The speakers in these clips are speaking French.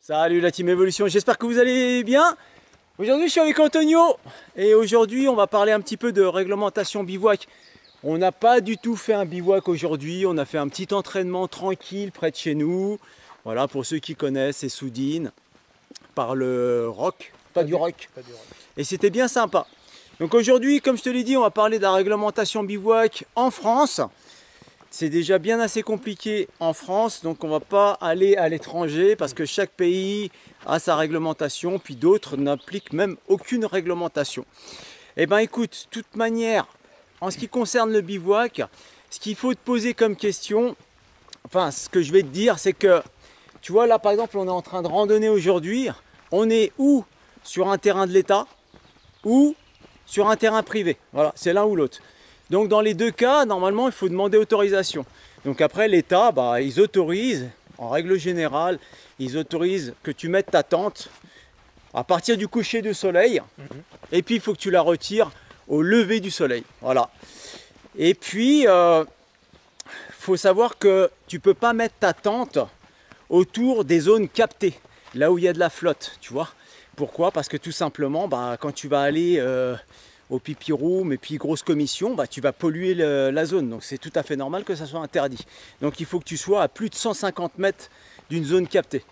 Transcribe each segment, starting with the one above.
Salut la team Evolution, j'espère que vous allez bien. Aujourd'hui je suis avec Antonio et aujourd'hui on va parler un petit peu de réglementation bivouac. On n'a pas du tout fait un bivouac aujourd'hui, on a fait un petit entraînement tranquille près de chez nous. Voilà, pour ceux qui connaissent, c'est Soudine, par le roc, pas du roc. Et c'était bien sympa. Donc aujourd'hui, comme je te l'ai dit, on va parler de la réglementation bivouac en France. C'est déjà bien assez compliqué en France, donc on ne va pas aller à l'étranger parce que chaque pays a sa réglementation, puis d'autres n'appliquent même aucune réglementation. Eh bien écoute, de toute manière, en ce qui concerne le bivouac, ce qu'il faut te poser comme question, enfin ce que je vais te dire, c'est que, tu vois là par exemple, on est en train de randonner aujourd'hui, on est ou sur un terrain de l'État, ou sur un terrain privé, voilà, c'est l'un ou l'autre. Donc dans les deux cas, normalement, il faut demander autorisation. Donc après, l'État, ils autorisent, en règle générale, ils autorisent que tu mettes ta tente à partir du coucher du soleil. Et puis, il faut que tu la retires au lever du soleil. Voilà. Et puis, faut savoir que tu ne peux pas mettre ta tente autour des zones captées, là où il y a de la flotte, tu vois. Pourquoi? Parce que tout simplement, quand tu vas aller au pipi room et puis grosse commission, tu vas polluer la zone. Donc c'est tout à fait normal que ça soit interdit. Donc il faut que tu sois à plus de 150 mètres d'une zone captée.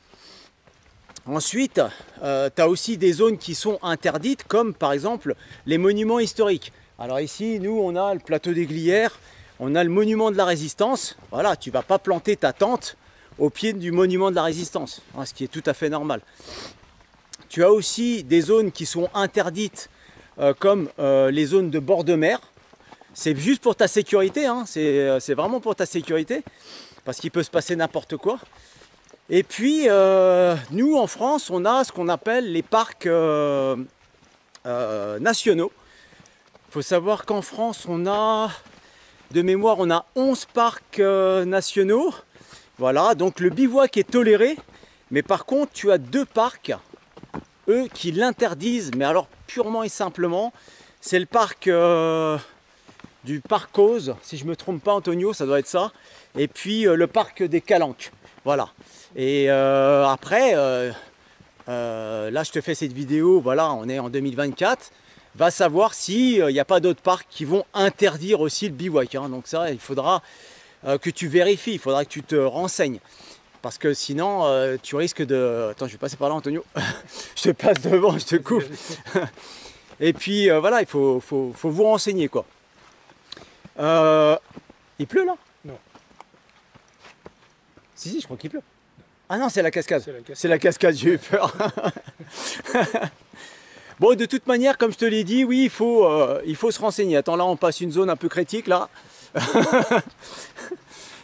Ensuite, tu as aussi des zones qui sont interdites, comme par exemple les monuments historiques. Alors ici, nous, on a le plateau des Glières, on a le monument de la Résistance. Voilà, tu ne vas pas planter ta tente au pied du monument de la Résistance, ce qui est tout à fait normal. Tu as aussi des zones qui sont interdites, comme les zones de bord de mer. C'est juste pour ta sécurité, hein. C'est vraiment pour ta sécurité, parce qu'il peut se passer n'importe quoi. Et puis, nous, en France, on a ce qu'on appelle les parcs nationaux. Il faut savoir qu'en France, on a, de mémoire, on a 11 parcs nationaux. Voilà, donc le bivouac est toléré, mais par contre, tu as deux parcs, eux, qui l'interdisent, mais alors purement et simplement. C'est le parc du Parcose, si je ne me trompe pas, Antonio, ça doit être ça. Et puis le parc des Calanques. Voilà. Et après, là je te fais cette vidéo, voilà, on est en 2024. Va savoir s'il n'y a pas d'autres parcs qui vont interdire aussi le bivouac. Hein. Donc ça, il faudra que tu vérifies, il faudra que tu te renseignes. Parce que sinon, tu risques de... Attends, je vais passer par là, Antonio. Je te passe devant, je te coupe. Et puis, voilà, il faut vous renseigner, quoi. Il pleut, là? Non. Si, je crois qu'il pleut. Ah non, c'est la cascade. C'est la cascade, j'ai eu peur. Bon, de toute manière, comme je te l'ai dit, oui, il faut se renseigner. Attends, là, on passe une zone un peu critique, là.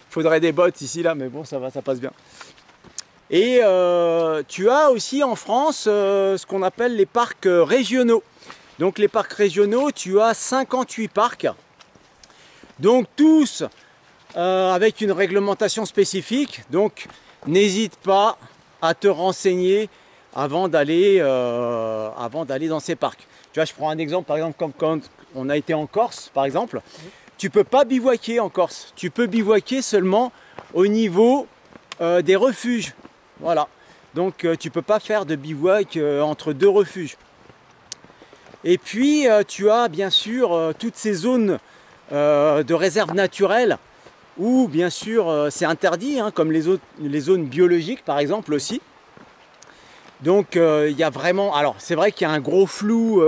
Il faudrait des bottes ici, là, mais bon, ça va, ça passe bien. Et tu as aussi en France ce qu'on appelle les parcs régionaux. Donc les parcs régionaux, tu as 58 parcs. Donc tous avec une réglementation spécifique. Donc n'hésite pas à te renseigner avant d'aller dans ces parcs. Tu vois, je prends un exemple, par exemple, comme quand on a été en Corse, par exemple. Tu ne peux pas bivouaquer en Corse. Tu peux bivouaquer seulement au niveau des refuges. Voilà. Donc tu ne peux pas faire de bivouac entre deux refuges. Et puis tu as bien sûr toutes ces zones de réserve naturelle où bien sûr c'est interdit, hein, comme les zones biologiques par exemple aussi. Donc il y a vraiment... Alors c'est vrai qu'il y a un gros flou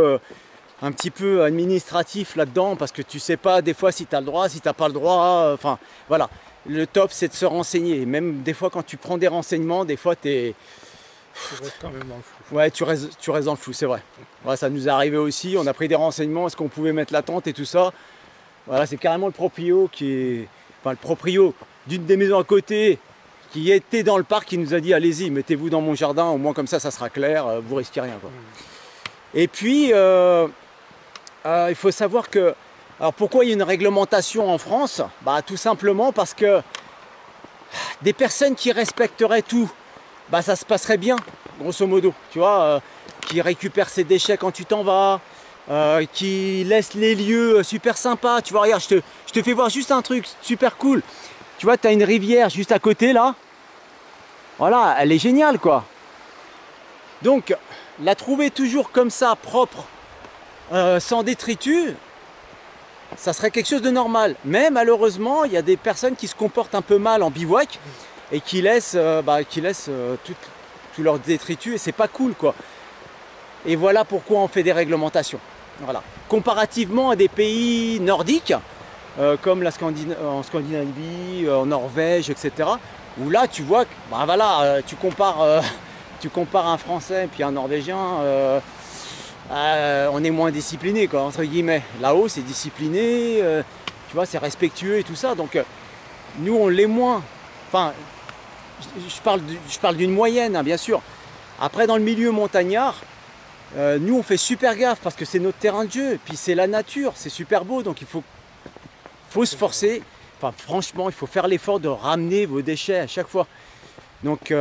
un petit peu administratif là-dedans, parce que tu sais pas des fois si tu as le droit, si tu n'as pas le droit, enfin voilà. Le top c'est de se renseigner, même des fois quand tu prends des renseignements, des fois tu es... Tu restes quand même dans le flou. Ouais, tu restes dans le flou, c'est vrai. Ouais, ça nous est arrivé aussi, on a pris des renseignements, est-ce qu'on pouvait mettre la tente et tout ça. Voilà, c'est carrément le proprio qui est... Enfin le proprio d'une des maisons à côté, qui était dans le parc, qui nous a dit allez-y, mettez-vous dans mon jardin, au moins comme ça sera clair, vous risquez rien, quoi. Et puis... il faut savoir que, alors pourquoi il y a une réglementation en France? Tout simplement parce que des personnes qui respecteraient tout, ça se passerait bien, grosso modo, tu vois, qui récupèrent ses déchets quand tu t'en vas, qui laissent les lieux super sympas, tu vois, regarde, je te fais voir juste un truc super cool, tu vois, tu as une rivière juste à côté là, voilà, elle est géniale quoi, Donc la trouver toujours comme ça, propre, sans détritus, ça serait quelque chose de normal. Mais malheureusement, il y a des personnes qui se comportent un peu mal en bivouac et qui laissent, tout leur détritus, et c'est pas cool quoi. Et voilà pourquoi on fait des réglementations. Voilà. Comparativement à des pays nordiques, comme en Scandinavie, en Norvège, etc. Où là tu vois que tu compares un Français et puis un Norvégien, on est moins discipliné quoi, entre guillemets. Là-haut c'est discipliné, tu vois, c'est respectueux et tout ça. Donc nous on l'est moins. Enfin, je parle d'une moyenne, hein, bien sûr. Après dans le milieu montagnard, nous on fait super gaffe parce que c'est notre terrain de jeu, et puis c'est la nature, c'est super beau, donc il faut se forcer. Enfin franchement, il faut faire l'effort de ramener vos déchets à chaque fois. Donc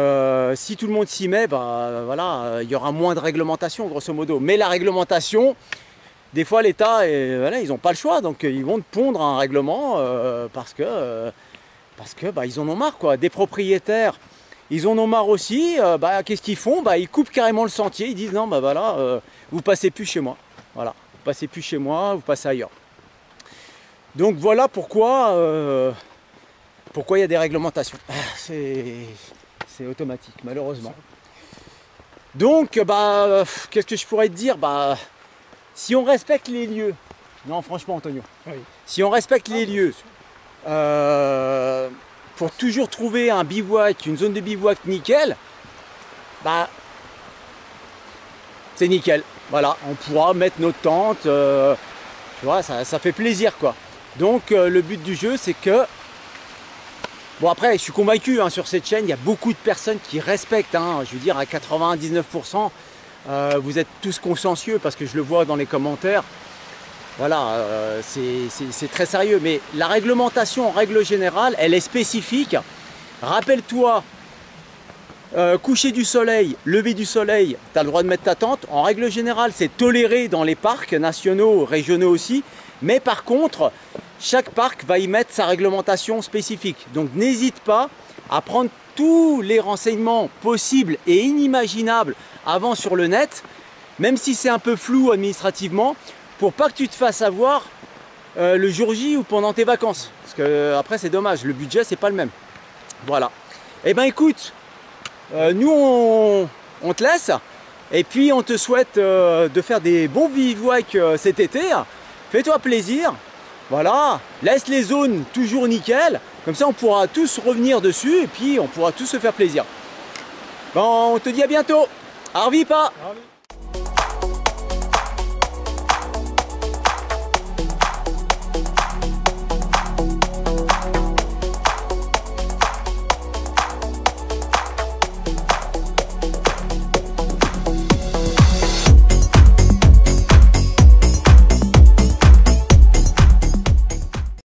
si tout le monde s'y met, il y aura moins de réglementation grosso modo. Mais la réglementation, des fois l'État, ils n'ont pas le choix, donc ils vont te pondre un règlement parce que ils en ont marre quoi. Des propriétaires, ils en ont marre aussi. Qu'est-ce qu'ils font? Ils coupent carrément le sentier. Ils disent non, vous passez plus chez moi. Voilà, vous passez plus chez moi, vous passez ailleurs. Donc voilà pourquoi il y a des réglementations. C'est automatique, malheureusement. Donc, qu'est-ce que je pourrais te dire? Si on respecte les lieux, non, franchement, Antonio, oui. Si on respecte les lieux, pour toujours trouver un bivouac, une zone de bivouac nickel, c'est nickel. Voilà, on pourra mettre notre tente, tu vois, ça fait plaisir quoi. Donc le but du jeu c'est que, bon après je suis convaincu sur cette chaîne, il y a beaucoup de personnes qui respectent, je veux dire à 99%, vous êtes tous consciencieux parce que je le vois dans les commentaires. Voilà, c'est très sérieux, mais la réglementation en règle générale, elle est spécifique. Rappelle-toi, coucher du soleil, lever du soleil, tu as le droit de mettre ta tente. En règle générale, c'est toléré dans les parcs nationaux, régionaux aussi. Mais par contre, chaque parc va y mettre sa réglementation spécifique. Donc n'hésite pas à prendre tous les renseignements possibles et inimaginables avant sur le net, même si c'est un peu flou administrativement, pour pas que tu te fasses avoir le jour J ou pendant tes vacances. Parce que après c'est dommage, le budget c'est pas le même. Voilà. Et écoute, nous on te laisse et puis on te souhaite de faire des bons bivouacs cet été. Fais-toi plaisir. Voilà, laisse les zones toujours nickel. Comme ça on pourra tous revenir dessus et puis on pourra tous se faire plaisir. Bon, on te dit à bientôt. Arvi pas.